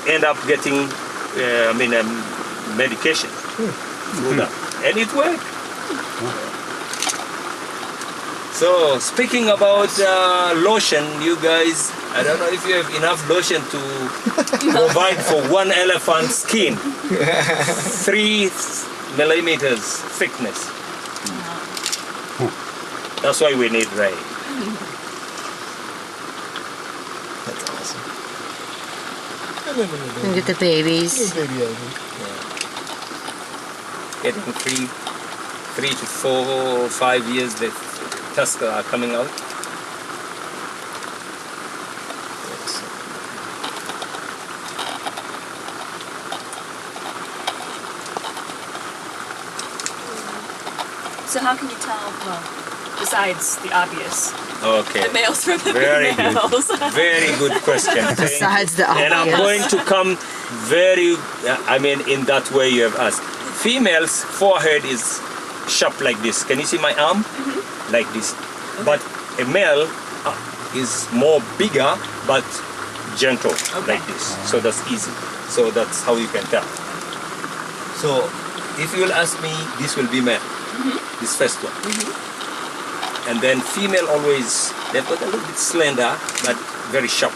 end up getting, medication through that, and it worked. So speaking about lotion, you guys, I don't know if you have enough lotion to provide for one elephant skin. 3 millimeters thickness. That's why we need rain. That's awesome. And get the babies. Baby elephant. Getting 3 to 4 or 5 years, the tusks are coming out. So how can you tell, well, besides the obvious, Okay. the males from the Very females? good. Very good question. Besides the And I'm obvious. going to come in that way you have asked. Females' forehead is sharp like this. Can you see my arm? Like this. But a male is more bigger but gentle, like this. So that's easy. So that's how you can tell. So if you will ask me, this will be male. This first one. And then female always, they've got a little bit slender but very sharp.